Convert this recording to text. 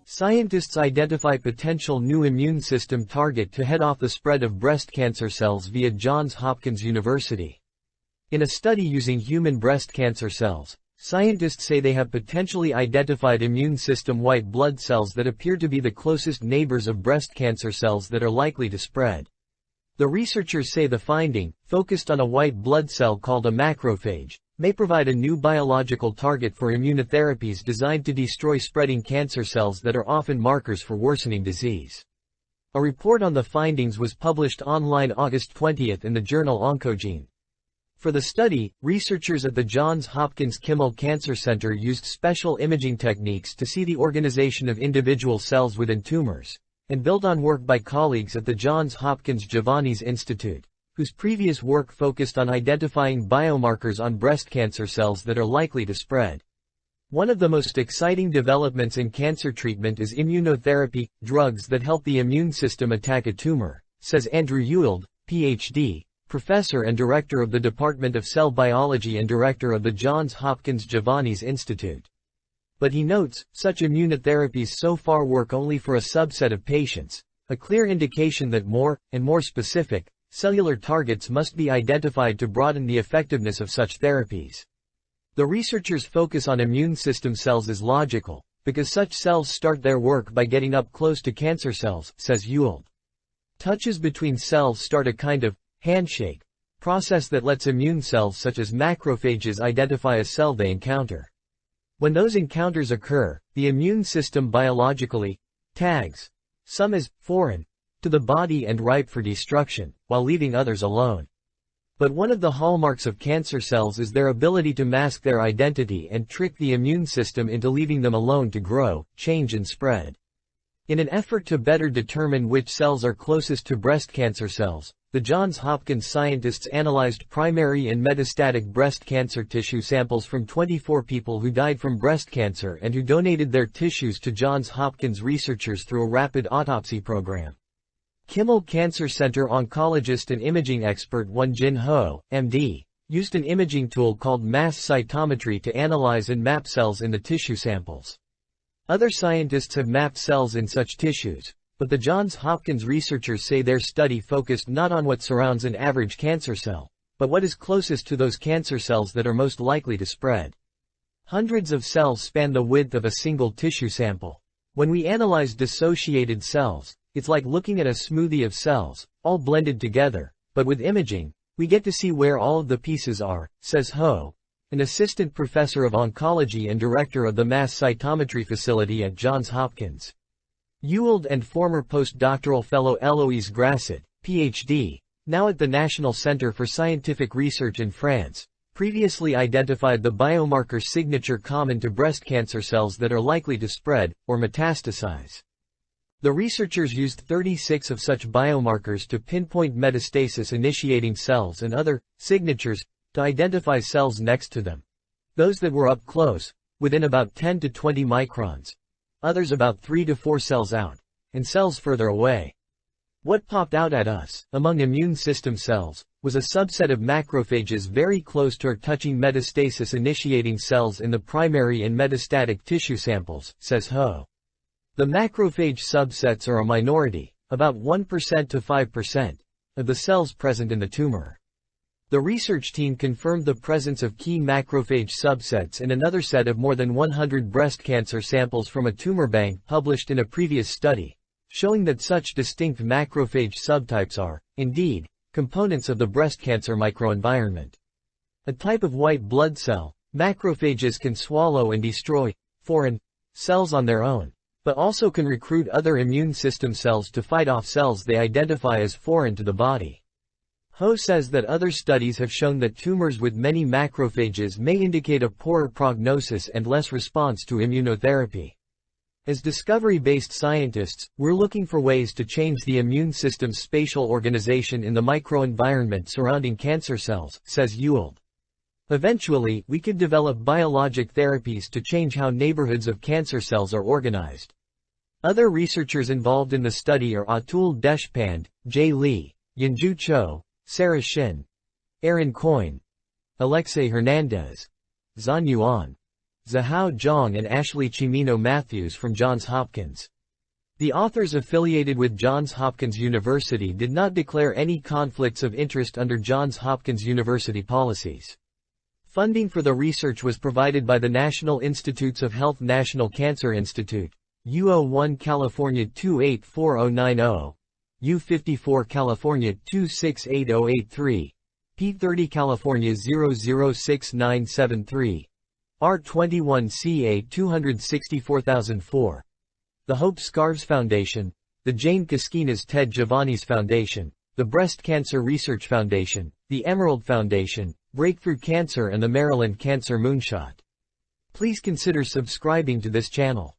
Scientists identify potential new immune system target to head off the spread of breast cancer cells via Johns Hopkins University. In a study using human breast cancer cells, scientists say they have potentially identified immune system white blood cells that appear to be the closest neighbors of breast cancer cells that are likely to spread. The researchers say the finding, focused on a white blood cell called a macrophage, may provide a new biological target for immunotherapies designed to destroy spreading cancer cells that are often markers for worsening disease. A report on the findings was published online August 20 in the journal Oncogene. For the study, researchers at the Johns Hopkins Kimmel Cancer Center used special imaging techniques to see the organization of individual cells within tumors, and built on work by colleagues at the Johns Hopkins Giovanis Institute, whose previous work focused on identifying biomarkers on breast cancer cells that are likely to spread. One of the most exciting developments in cancer treatment is immunotherapy, drugs that help the immune system attack a tumor, says Andrew Ewald, Ph.D., professor and director of the Department of Cell Biology and director of the Johns Hopkins Giovanis Institute. But he notes, such immunotherapies so far work only for a subset of patients, a clear indication that more, and more specific, cellular targets must be identified to broaden the effectiveness of such therapies. The researchers' focus on immune system cells is logical, because such cells start their work by getting up close to cancer cells, says Ewald. Touches between cells start a kind of handshake process that lets immune cells such as macrophages identify a cell they encounter. When those encounters occur, the immune system biologically tags some as foreign to the body and ripe for destruction, while leaving others alone. But one of the hallmarks of cancer cells is their ability to mask their identity and trick the immune system into leaving them alone to grow, change and spread. In an effort to better determine which cells are closest to breast cancer cells, the Johns Hopkins scientists analyzed primary and metastatic breast cancer tissue samples from 24 people who died from breast cancer and who donated their tissues to Johns Hopkins researchers through a rapid autopsy program. Kimmel Cancer Center oncologist and imaging expert Won-Jin Ho, MD, used an imaging tool called mass cytometry to analyze and map cells in the tissue samples. Other scientists have mapped cells in such tissues, but the Johns Hopkins researchers say their study focused not on what surrounds an average cancer cell, but what is closest to those cancer cells that are most likely to spread. Hundreds of cells span the width of a single tissue sample. When we analyze dissociated cells, it's like looking at a smoothie of cells, all blended together, but with imaging, we get to see where all of the pieces are, says Ho, an assistant professor of oncology and director of the mass cytometry facility at Johns Hopkins. Ewald and former postdoctoral fellow Eloise Grasset, Ph.D., now at the National Center for Scientific Research in France, previously identified the biomarker signature common to breast cancer cells that are likely to spread, or metastasize. The researchers used 36 of such biomarkers to pinpoint metastasis-initiating cells and other signatures to identify cells next to them. Those that were up close, within about 10 to 20 microns. Others about 3 to 4 cells out, and cells further away. What popped out at us, among immune system cells, was a subset of macrophages very close to or touching metastasis-initiating cells in the primary and metastatic tissue samples, says Ho. The macrophage subsets are a minority, about 1% to 5%, of the cells present in the tumor. The research team confirmed the presence of key macrophage subsets in another set of more than 100 breast cancer samples from a tumor bank published in a previous study, showing that such distinct macrophage subtypes are, indeed, components of the breast cancer microenvironment. A type of white blood cell, macrophages can swallow and destroy foreign cells on their own, but also can recruit other immune system cells to fight off cells they identify as foreign to the body. Ho says that other studies have shown that tumors with many macrophages may indicate a poorer prognosis and less response to immunotherapy. As discovery-based scientists, we're looking for ways to change the immune system's spatial organization in the microenvironment surrounding cancer cells, says Ewald. Eventually, we could develop biologic therapies to change how neighborhoods of cancer cells are organized. Other researchers involved in the study are Atul Deshpande, Jay Lee, Yunju Cho, Sarah Shin, Aaron Coyne, Alexei Hernandez, Zhan Yuan, Zhao Zhang and Ashley Chimino Matthews from Johns Hopkins. The authors affiliated with Johns Hopkins University did not declare any conflicts of interest under Johns Hopkins University policies. Funding for the research was provided by the National Institutes of Health National Cancer Institute, U01 California 284090, U54 California 268083, P30 California 006973, R21CA 264004. The Hope Scarves Foundation, the Jane Kaskinas Ted Giovannis Foundation, the Breast Cancer Research Foundation, the Emerald Foundation, Breakthrough Cancer and the Maryland Cancer Moonshot. Please consider subscribing to this channel.